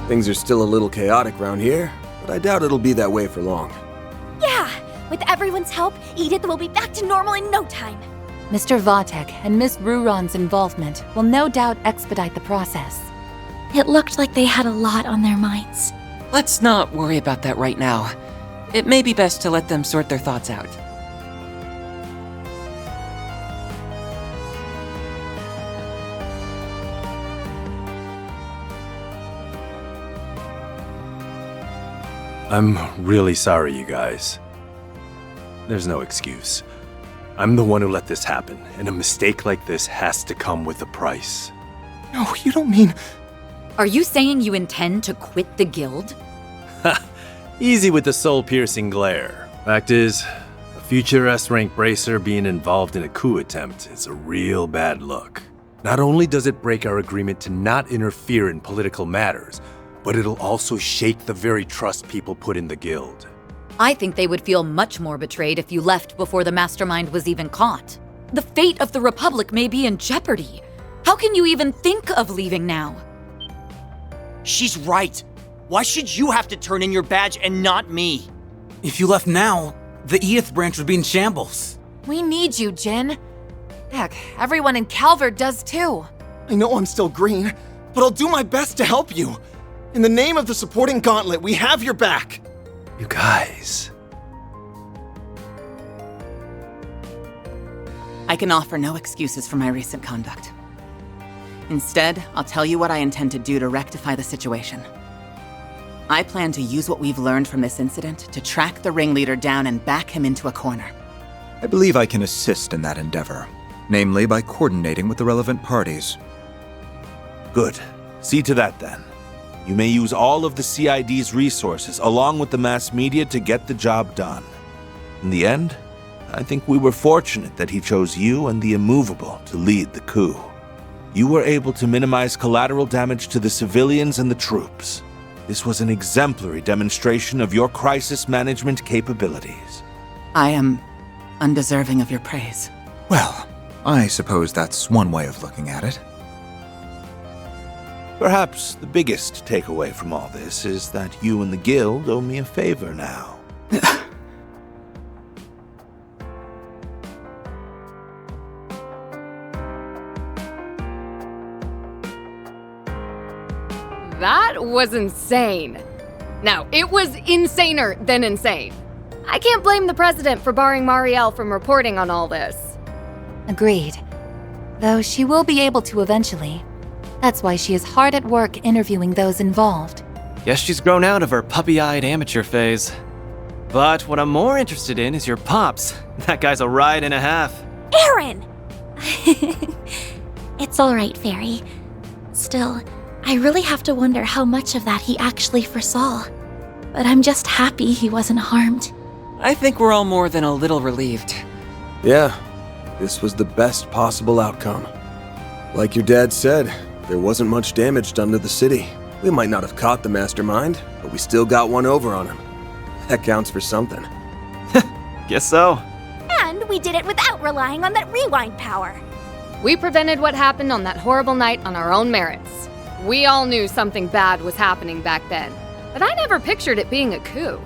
Things are still a little chaotic around here, but I doubt it'll be that way for long. Yeah! With everyone's help, Edith will be back to normal in no time. Mr. Vatek and Miss Ruron's involvement will no doubt expedite the process. It looked like they had a lot on their minds. Let's not worry about that right now. It may be best to let them sort their thoughts out. I'm really sorry, you guys. There's no excuse. I'm the one who let this happen, and a mistake like this has to come with a price. No, you don't mean... Are you saying you intend to quit the guild? Easy with the soul-piercing glare. Fact is, a future S-rank bracer being involved in a coup attempt is a real bad look. Not only does it break our agreement to not interfere in political matters, but it'll also shake the very trust people put in the guild. I think they would feel much more betrayed if you left before the mastermind was even caught. The fate of the Republic may be in jeopardy. How can you even think of leaving now? She's right. Why should you have to turn in your badge and not me? If you left now, the Edith branch would be in shambles. We need you, Jin. Heck, everyone in Calvert does too. I know I'm still green, but I'll do my best to help you. In the name of the supporting gauntlet, we have your back. You guys... I can offer no excuses for my recent conduct. Instead, I'll tell you what I intend to do to rectify the situation. I plan to use what we've learned from this incident to track the ringleader down and back him into a corner. I believe I can assist in that endeavor, namely by coordinating with the relevant parties. Good. See to that then. You may use all of the CID's resources along with the mass media to get the job done. In the end, I think we were fortunate that he chose you and the Immovable to lead the coup. You were able to minimize collateral damage to the civilians and the troops. This was an exemplary demonstration of your crisis management capabilities. I am undeserving of your praise. Well, I suppose that's one way of looking at it. Perhaps the biggest takeaway from all this is that you and the guild owe me a favor now. That was insane. Now, it was insaner than insane. I can't blame the president for barring Marielle from reporting on all this. Agreed. Though she will be able to eventually. That's why she is hard at work interviewing those involved. Guess she's grown out of her puppy-eyed amateur phase. But what I'm more interested in is your pops. That guy's a ride and a half. Aaron! It's all right, Fairy. Still, I really have to wonder how much of that he actually foresaw. But I'm just happy he wasn't harmed. I think we're all more than a little relieved. Yeah, this was the best possible outcome. Like your dad said, there wasn't much damage done to the city. We might not have caught the mastermind, but we still got one over on him. That counts for something. Guess so. And we did it without relying on that rewind power. We prevented what happened on that horrible night on our own merits. We all knew something bad was happening back then, but I never pictured it being a coup.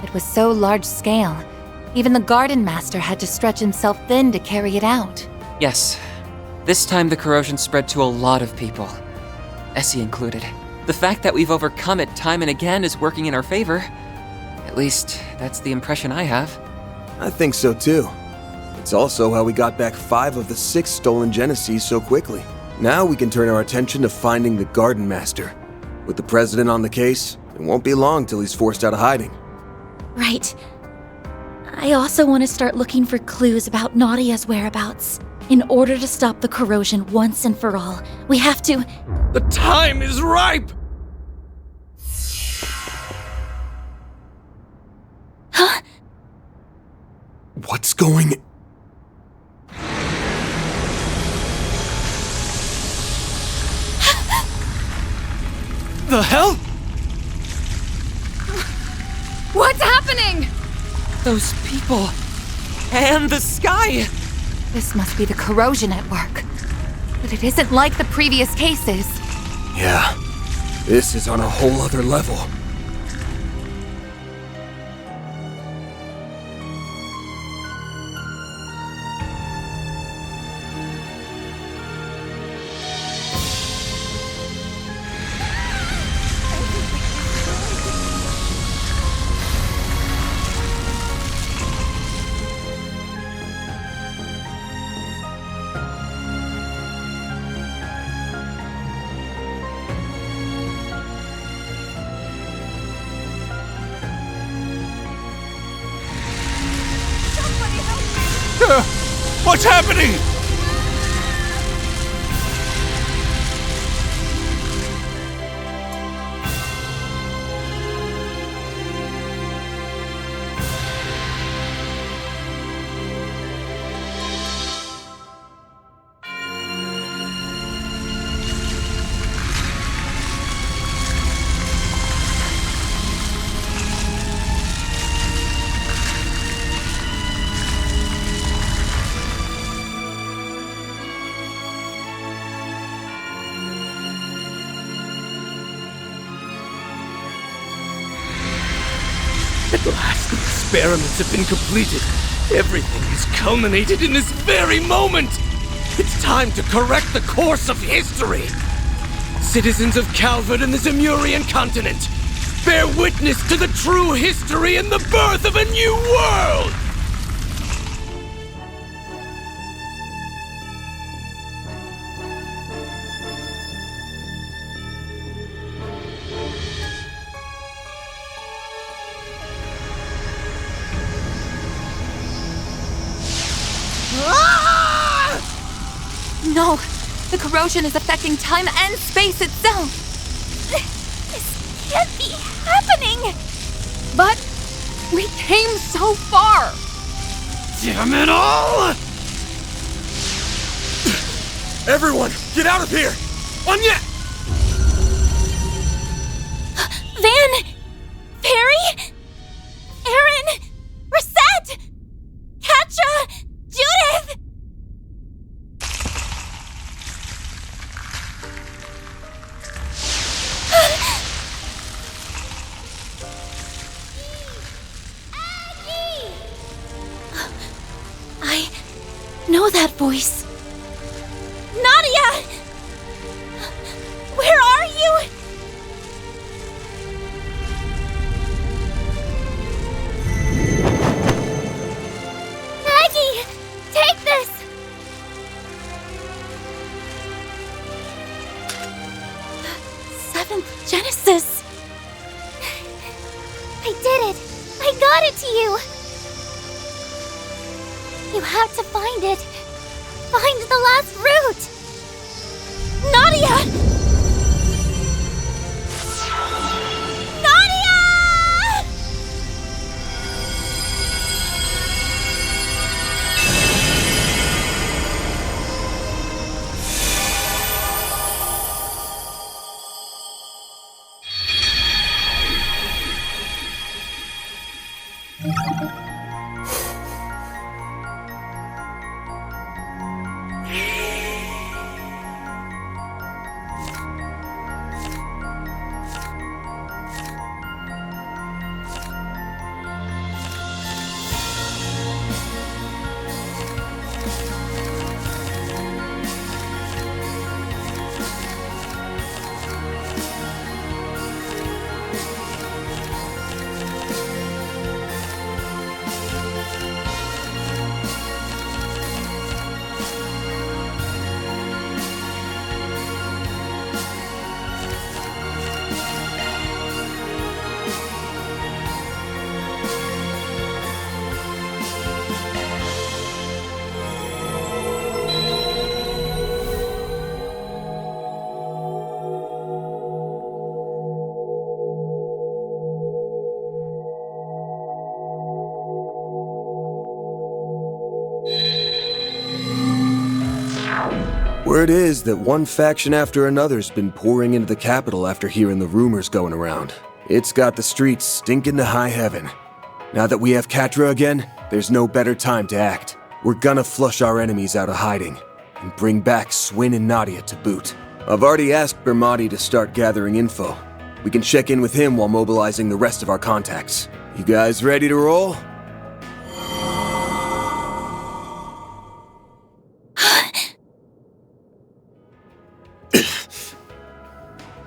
It was so large scale. Even the Gardenmaster had to stretch himself thin to carry it out. Yes. This time the corrosion spread to a lot of people. Essie included. The fact that we've overcome it time and again is working in our favor. At least, that's the impression I have. I think so too. It's also how we got back 5 of the 6 stolen Genesees so quickly. Now we can turn our attention to finding the Gardenmaster. With the president on the case, it won't be long till he's forced out of hiding. Right. I also want to start looking for clues about Nadia's whereabouts. In order to stop the corrosion once and for all, we have to... The time is ripe! Huh? What's going... The hell? What's happening? Those people. And the sky! This must be the corrosion at work. But it isn't like the previous cases. Yeah, This is on a whole other level. What's happening? At last, the experiments have been completed. Everything has culminated in this very moment. It's time to correct the course of history. Citizens of Calvert and the Zemurian continent, bear witness to the true history and the birth of a new world! No! The corrosion is affecting time and space itself! This can't be happening! But we came so far! Damn it all! Everyone, get out of here! Anya! Van! Perry! Aaron! Reset! Katja! Judith! I know that voice. Nadia! Where are you? Maggie! Take this! The 7th Genesis. I did it! I got it to you! You have to find it. Find the last route! Nadia! Nadia! Word is that one faction after another's been pouring into the capital after hearing the rumors going around. It's got the streets stinking to high heaven. Now that we have Katra again, there's no better time to act. We're gonna flush our enemies out of hiding, and bring back Swin and Nadia to boot. I've already asked Bermati to start gathering info. We can check in with him while mobilizing the rest of our contacts. You guys ready to roll?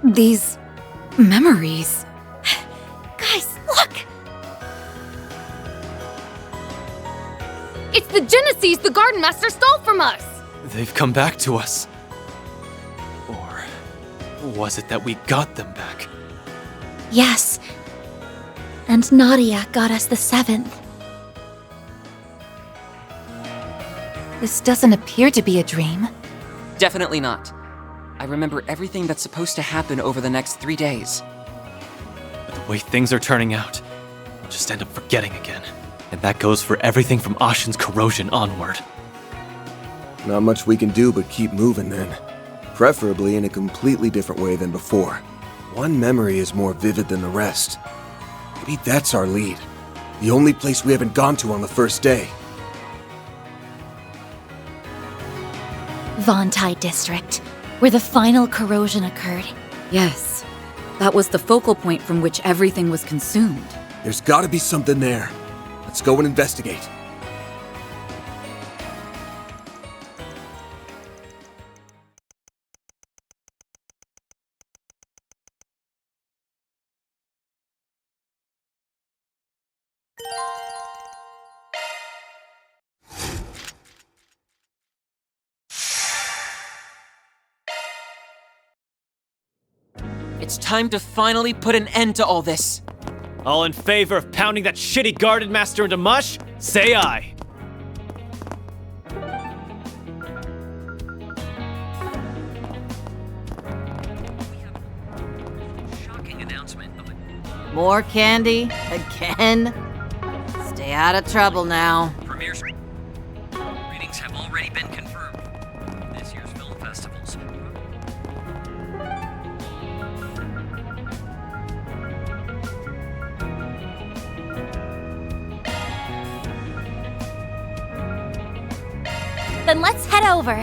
These memories. Guys, look! It's the Genesis the Gardenmaster stole from us! They've come back to us. Or was it that we got them back? Yes. And Nadia got us the 7th. This doesn't appear to be a dream. Definitely not. I remember everything that's supposed to happen over the next 3 days. But the way things are turning out, I'll just end up forgetting again. And that goes for everything from Ashen's corrosion onward. Not much we can do but keep moving then. Preferably in a completely different way than before. One memory is more vivid than the rest. Maybe that's our lead. The only place we haven't gone to on the first day. Vontai District, where the final corrosion occurred. Yes. That was the focal point from which everything was consumed. There's gotta be something there. Let's go and investigate. It's time to finally put an end to all this. All in favor of pounding that shitty Gardenmaster into mush? Say aye. More candy? Again? Stay out of trouble now. Premieres readings have already been confirmed. This year's film festivals. Then let's head over.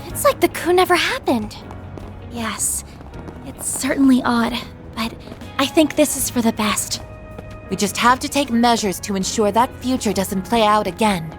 It's like the coup never happened. Yes, it's certainly odd, but I think this is for the best. We just have to take measures to ensure that future doesn't play out again.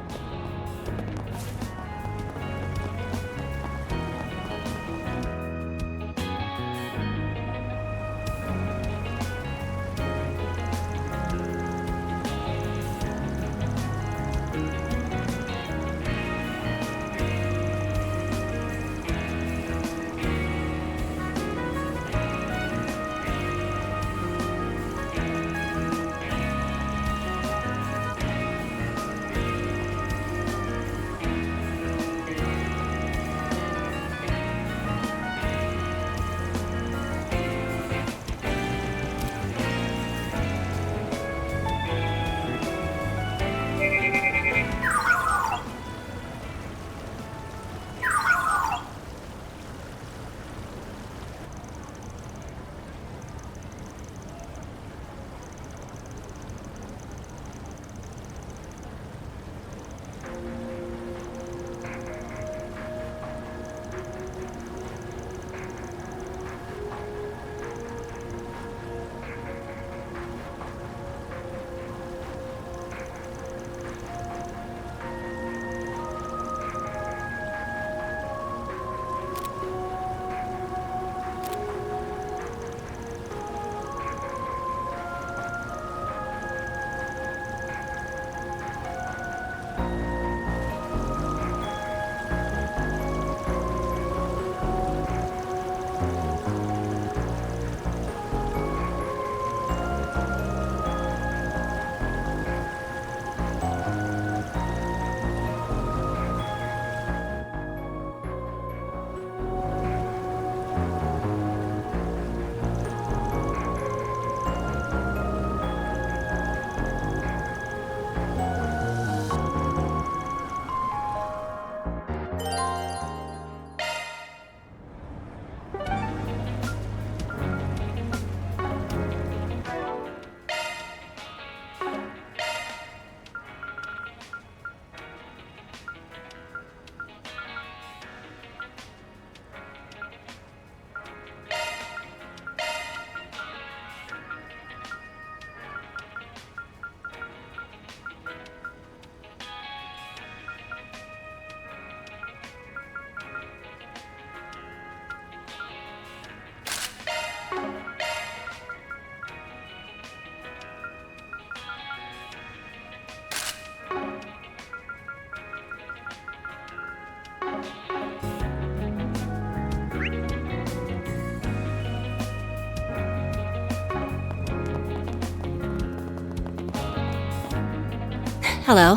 Hello.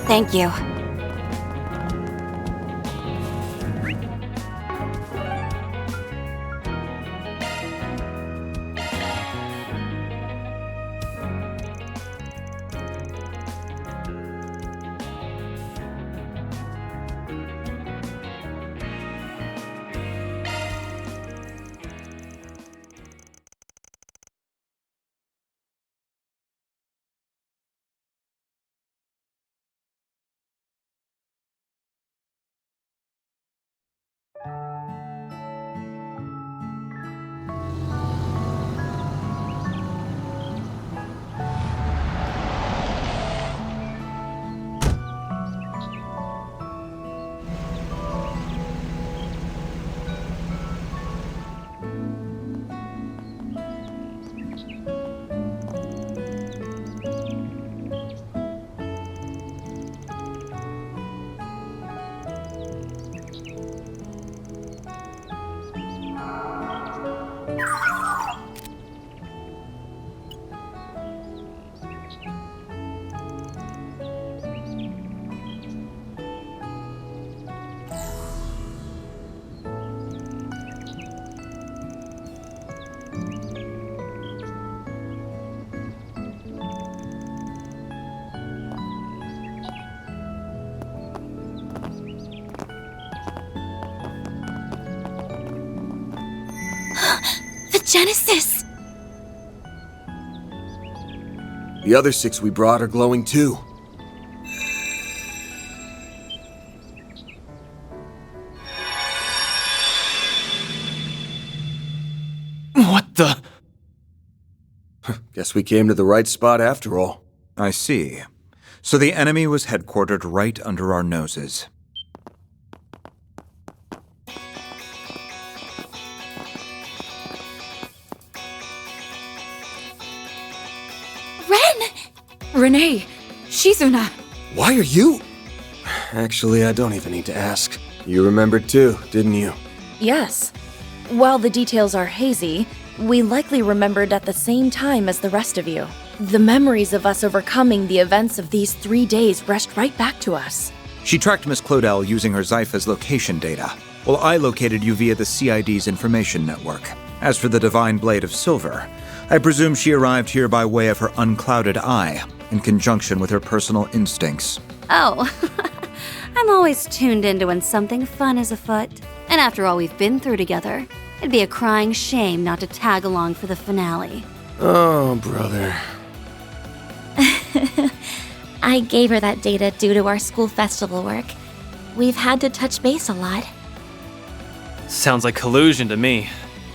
Thank you. The Genesis! The other 6 we brought are glowing too. What the? Guess we came to the right spot after all. I see. So the enemy was headquartered right under our noses. Renee! Shizuna! Why are you? Actually, I don't even need to ask. You remembered too, didn't you? Yes. While the details are hazy, we likely remembered at the same time as the rest of you. The memories of us overcoming the events of these 3 days rushed right back to us. She tracked Miss Claudel using her Zypha's location data, while I located you via the CID's information network. As for the Divine Blade of Silver, I presume she arrived here by way of her unclouded eye, in conjunction with her personal instincts. Oh, I'm always tuned into when something fun is afoot. And after all we've been through together, it'd be a crying shame not to tag along for the finale. Oh, brother. I gave her that data due to our school festival work. We've had to touch base a lot. Sounds like collusion to me.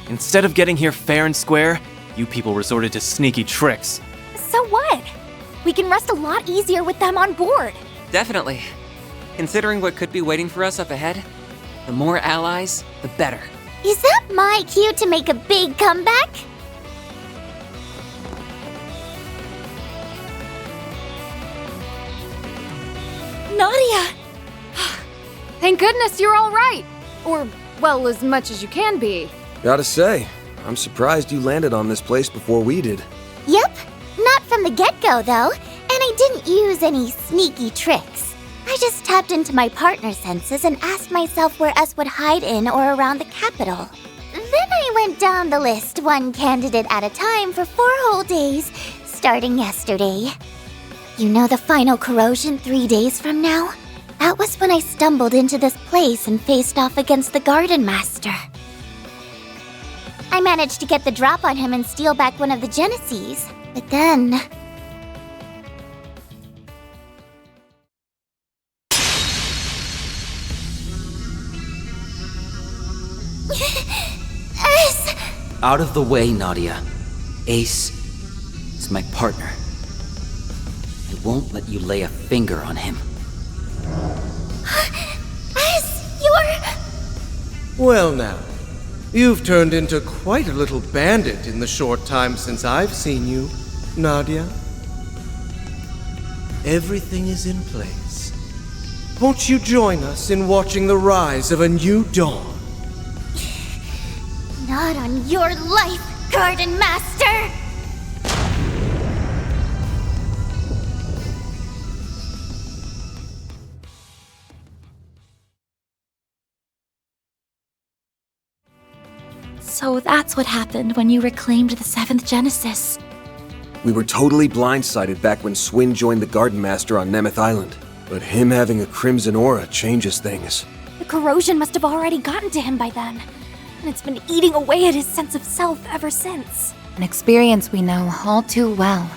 Instead of getting here fair and square, you people resorted to sneaky tricks. So what? We can rest a lot easier with them on board. Definitely. Considering what could be waiting for us up ahead, the more allies, the better. Is that my cue to make a big comeback? Nadia! Thank goodness you're all right. Or, well, as much as you can be. Gotta say, I'm surprised you landed on this place before we did. Yep. Not from the get-go, though. And I didn't use any sneaky tricks. I just tapped into my partner senses and asked myself where us would hide in or around the capital. Then I went down the list, one candidate at a time for 4 whole days, starting yesterday. You know the final corrosion 3 days from now? That was when I stumbled into this place and faced off against the Gardenmaster. I managed to get the drop on him and steal back one of the Genesis, but then... Ace! Out of the way, Nadia. Ace is my partner. I won't let you lay a finger on him. Ace, you're... Well now, you've turned into quite a little bandit in the short time since I've seen you, Nadia. Everything is in place. Won't you join us in watching the rise of a new dawn? Not on your life, Gardenmaster! So that's what happened when you reclaimed the 7th Genesis. We were totally blindsided back when Swin joined the Gardenmaster on Nemeth Island. But him having a crimson aura changes things. The corrosion must have already gotten to him by then. And it's been eating away at his sense of self ever since. An experience we know all too well.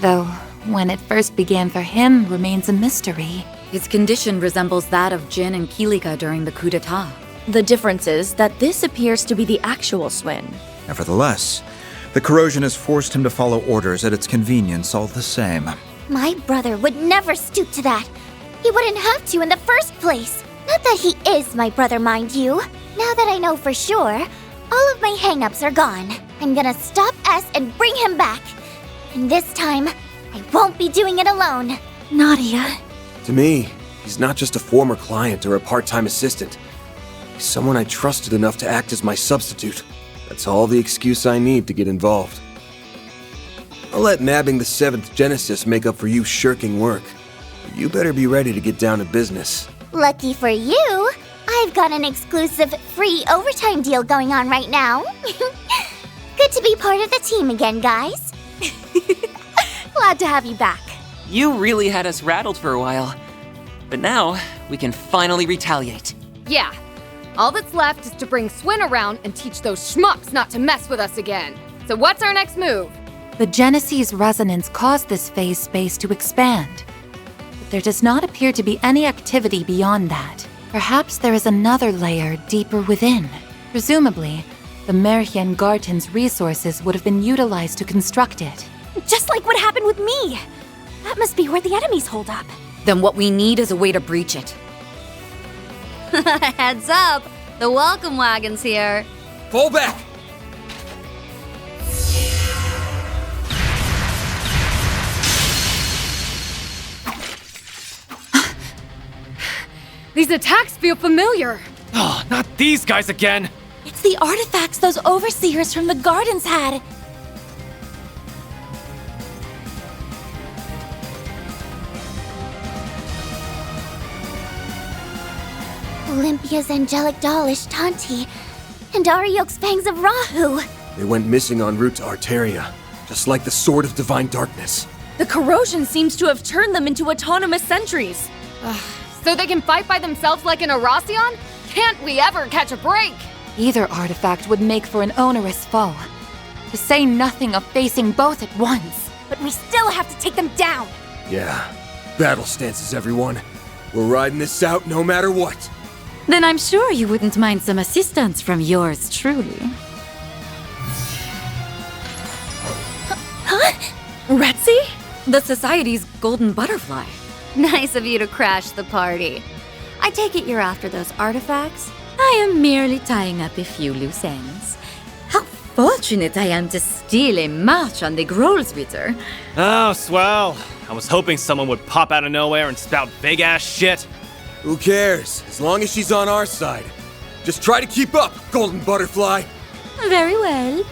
Though, when it first began for him remains a mystery. His condition resembles that of Jin and Kilika during the coup d'etat. The difference is that this appears to be the actual Swin. Nevertheless, the corrosion has forced him to follow orders at its convenience all the same. My brother would never stoop to that. He wouldn't have to in the first place. Not that he is my brother, mind you. Now that I know for sure, all of my hang-ups are gone. I'm gonna stop S and bring him back. And this time, I won't be doing it alone. Nadia. To me, he's not just a former client or a part-time assistant. He's someone I trusted enough to act as my substitute. That's all the excuse I need to get involved. I'll let nabbing the 7th Genesis make up for you shirking work. But you better be ready to get down to business. Lucky for you, I've got an exclusive free overtime deal going on right now. Good to be part of the team again, guys. Glad to have you back. You really had us rattled for a while. But now, we can finally retaliate. Yeah. All that's left is to bring Swin around and teach those schmucks not to mess with us again. So what's our next move? The Genesis resonance caused this phase space to expand. But there does not appear to be any activity beyond that. Perhaps there is another layer deeper within. Presumably, the Merhien Garten's resources would have been utilized to construct it. Just like what happened with me. That must be where the enemies hold up. Then what we need is a way to breach it. Heads up! The welcome wagon's here. Fall back! These attacks feel familiar. Oh, not these guys again! It's the artifacts those overseers from the gardens had. Olympia's angelic doll Ishtanti, and Ariok's Fangs of Rahu. They went missing en route to Arteria, just like the Sword of Divine Darkness. The corrosion seems to have turned them into autonomous sentries. So they can fight by themselves like an Arasion? Can't we ever catch a break? Either artifact would make for an onerous foe. To say nothing of facing both at once. But we still have to take them down. Yeah. Battle stances, everyone. We're riding this out no matter what. Then I'm sure you wouldn't mind some assistance from yours truly. Huh? Retzi? The Society's golden butterfly. Nice of you to crash the party. I take it you're after those artifacts? I am merely tying up a few loose ends. How fortunate I am to steal a march on the Grolsritter. Oh, swell. I was hoping someone would pop out of nowhere and spout big-ass shit. Who cares, as long as she's on our side. Just try to keep up, Golden Butterfly. Very well.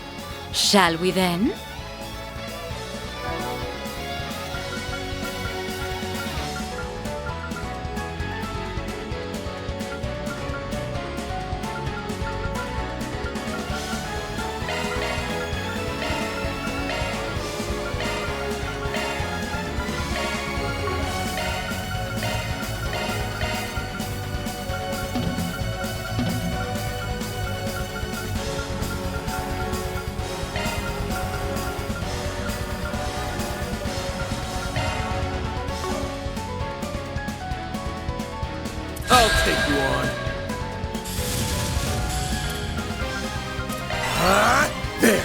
Shall we then? I'll take you on. There.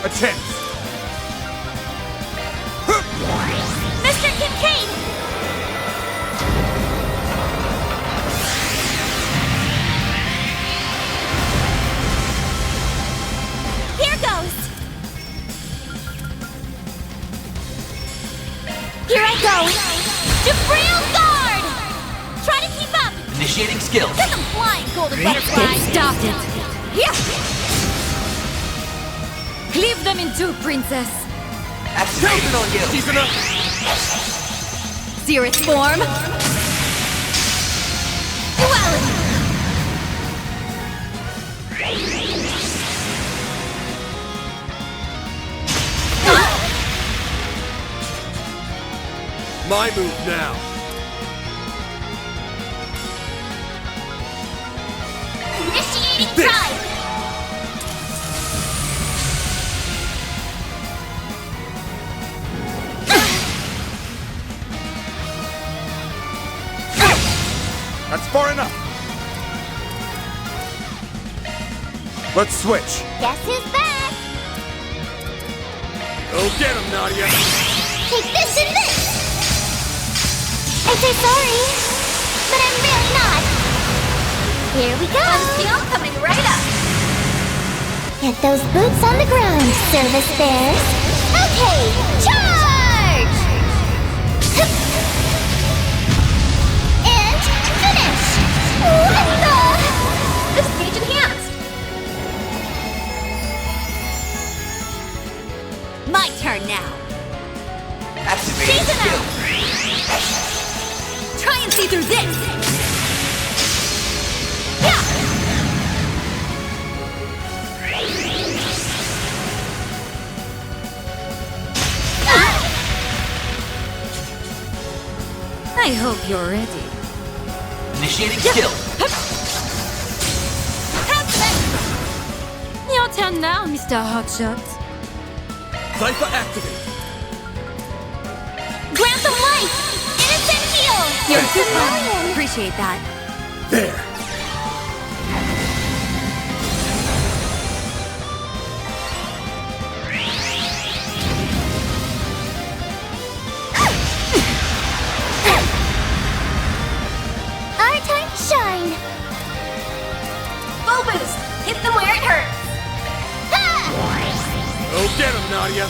Attempt. Mr. Kincaid! Here goes! Supreme Guard! Try to keep up! Initiating skills. Get them flying, Golden Butterfly! Stop it! Yeah! Cleave them in two, Princess! Activating on you! Shizuna! Seereth form! Duality! My move now! Initiating drive! That's far enough. Let's switch. Guess who's back? Go get him, Nadia! Take this and this! I say sorry, but I'm really not. Here we go! Steel coming right up! Get those boots on the ground, service bears! Okay, charge! And finish! What the? This stage enhanced! My turn now! Activating skill. Try and see through this! I hope you're ready. Initiating skill. Your turn now, Mr. Hotshot. Cypher activate! Grant them life! Innocent heal! You're good. Appreciate that. There! Our time to shine! Full boost! Hit them where it hurts! Go get him, Nadia!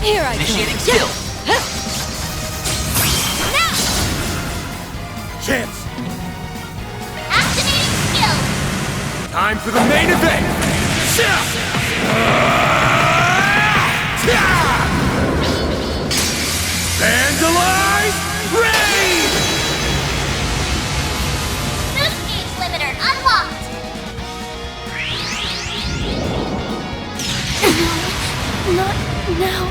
Here I Initiating go. skill. Now! Chance! Activating skill! Time for the main event! Vandalize! Raid! Boost gauge limiter unlocked! Not now.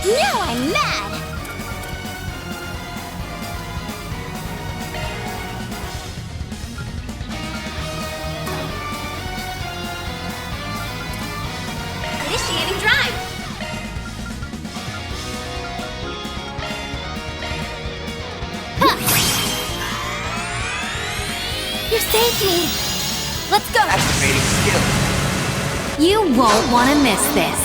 Now I'm mad! Initiating drive! You saved me! Let's go! Activating skill. You won't want to miss this.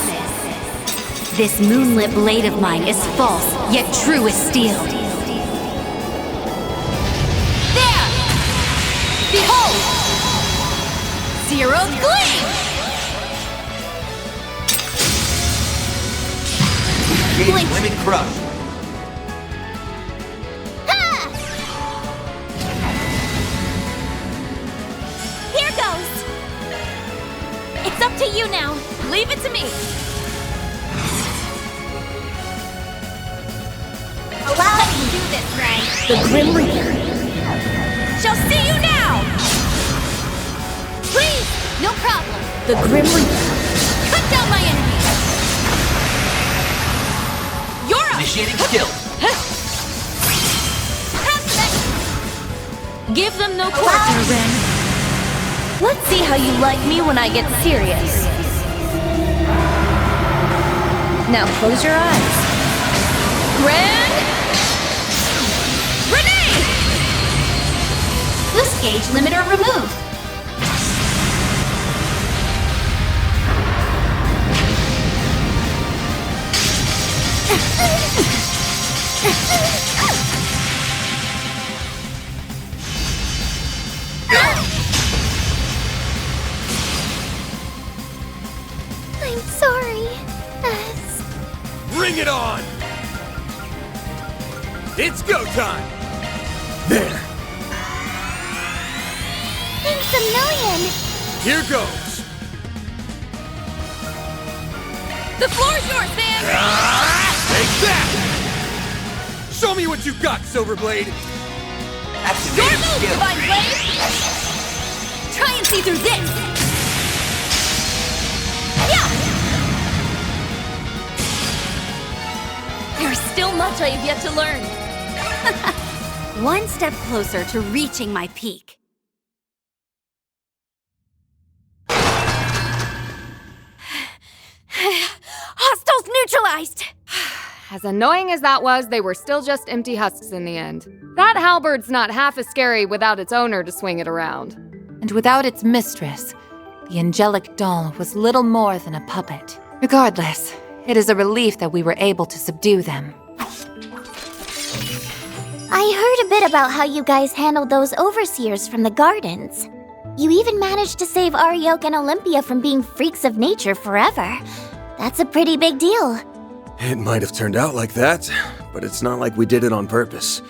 This moonlit blade of mine is false, yet true as steel. There! Behold! Zero's Gleam! Engage limit crush. Here goes! It's up to you now. Leave it to me. Allow me to do this, Ray. The Grim Reaper. Shall see you now! Please! No problem. The Grim Reaper. Cut down my enemies! You're up! Initiating skill. Give them no quarter, Ren. Let's see how you like me when I get serious. Now close your eyes. Ren! Renee! Boost gauge limiter removed. Bring it on! It's go time! There! Thanks a million! Here goes! The floor's yours, Fangs! Take that! Show me what you got, Silverblade! Your move, Divine Blade! Try and see through this! Yeah! There's still much I have yet to learn. One step closer to reaching my peak. Hostiles neutralized! As annoying as that was, they were still just empty husks in the end. That halberd's not half as scary without its owner to swing it around. And without its mistress, the angelic doll was little more than a puppet. Regardless, it is a relief that we were able to subdue them. I heard a bit about how you guys handled those overseers from the gardens. You even managed to save Arioke and Olympia from being freaks of nature forever. That's a pretty big deal. It might have turned out like that, but it's not like we did it on purpose.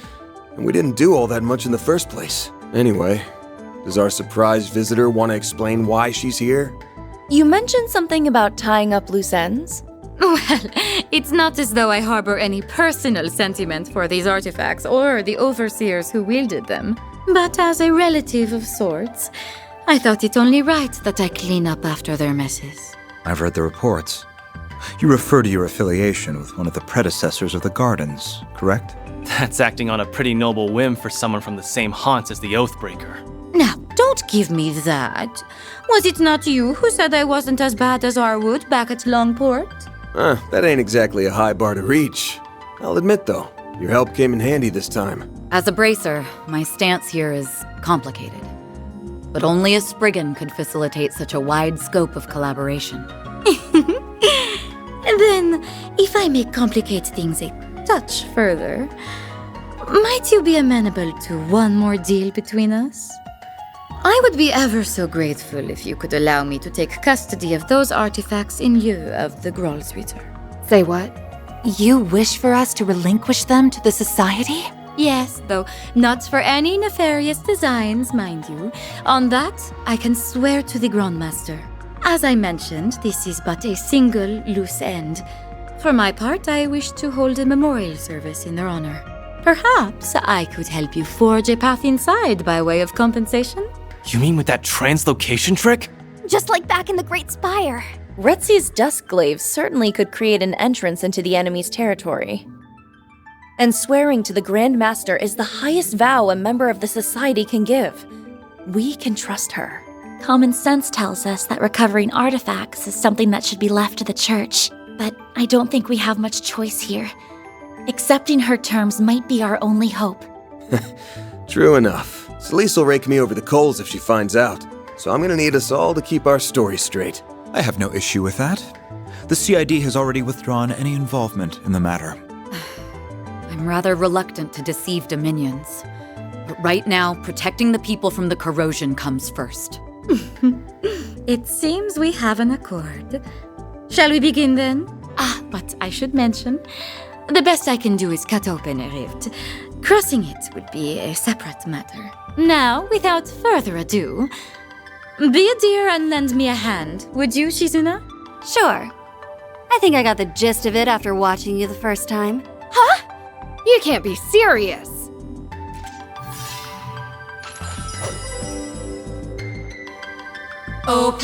And we didn't do all that much in the first place. Anyway, does our surprise visitor want to explain why she's here? You mentioned something about tying up loose ends? Well, it's not as though I harbor any personal sentiment for these artifacts or the overseers who wielded them. But as a relative of sorts, I thought it only right that I clean up after their messes. I've read the reports. You refer to your affiliation with one of the predecessors of the Gardens, correct? That's acting on a pretty noble whim for someone from the same haunts as the Oathbreaker. Now, don't give me that. Was it not you who said I wasn't as bad as Arwood back at Longport? That ain't exactly a high bar to reach. I'll admit, though, your help came in handy this time. As a bracer, my stance here is complicated. But only a Spriggan could facilitate such a wide scope of collaboration. Then, if I may complicate things a touch further, might you be amenable to one more deal between us? I would be ever so grateful if you could allow me to take custody of those artifacts in lieu of the Groll's return. Say what? You wish for us to relinquish them to the Society? Yes, though not for any nefarious designs, mind you. On that, I can swear to the Grandmaster. As I mentioned, this is but a single loose end. For my part, I wish to hold a memorial service in their honor. Perhaps I could help you forge a path inside by way of compensation? You mean with that translocation trick? Just like back in the Great Spire. Retzi's Duskglaive certainly could create an entrance into the enemy's territory. And swearing to the Grandmaster is the highest vow a member of the Society can give. We can trust her. Common sense tells us that recovering artifacts is something that should be left to the Church, but I don't think we have much choice here. Accepting her terms might be our only hope. True enough. Celise will rake me over the coals if she finds out, so I'm gonna need us all to keep our story straight. I have no issue with that. The CID has already withdrawn any involvement in the matter. I'm rather reluctant to deceive Dominions. But right now, protecting the people from the corrosion comes first. It seems we have an accord. Shall we begin then? But I should mention, the best I can do is cut open a rift. Crossing it would be a separate matter. Now, without further ado, be a dear and lend me a hand, would you, Shizuna? Sure. I think I got the gist of it after watching you the first time. Huh? You can't be serious. Open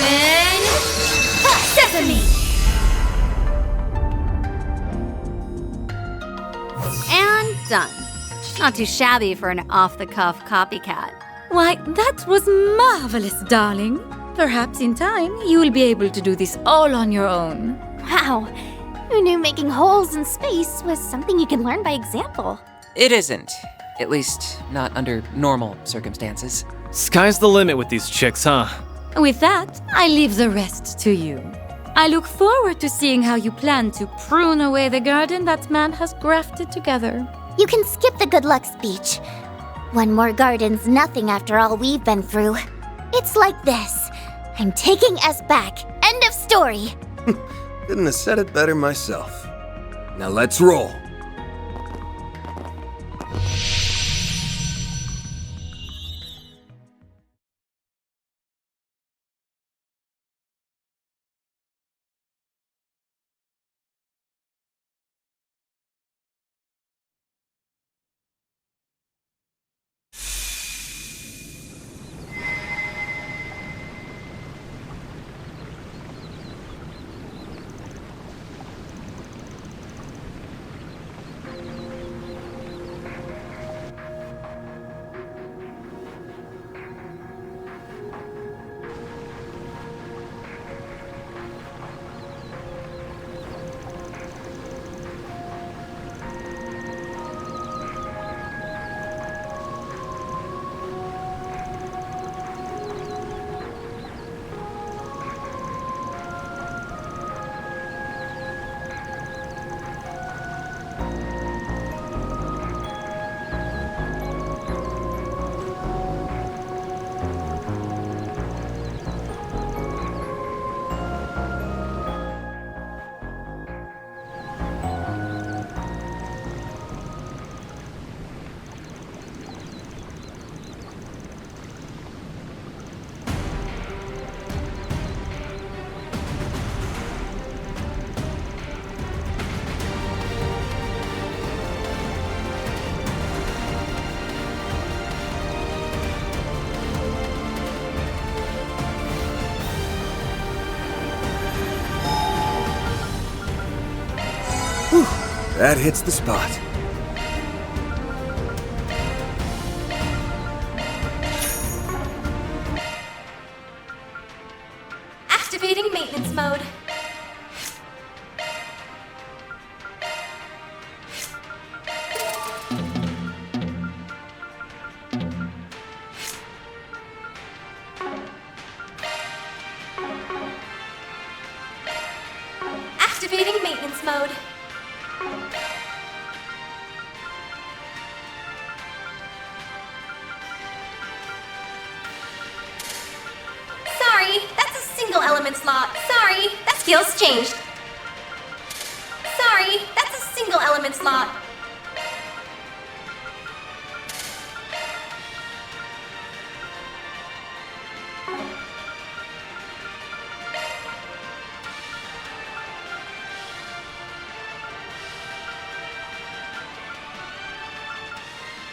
sesame! And done. Not too shabby for an off-the-cuff copycat. Why, that was marvelous, darling. Perhaps in time, you will be able to do this all on your own. Wow. Who knew making holes in space was something you can learn by example? It isn't. At least, not under normal circumstances. Sky's the limit with these chicks, huh? With that, I leave the rest to you. I look forward to seeing how you plan to prune away the garden that man has grafted together. You can skip the good luck speech. One more garden's nothing after all we've been through. It's like this. I'm taking us back. End of story. Couldn't have said it better myself. Now let's roll. That hits the spot. Activating maintenance mode. Activating maintenance mode. Sorry, that's a single element slot. Sorry, that skill's changed. Sorry, that's a single element slot.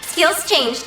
Skills changed.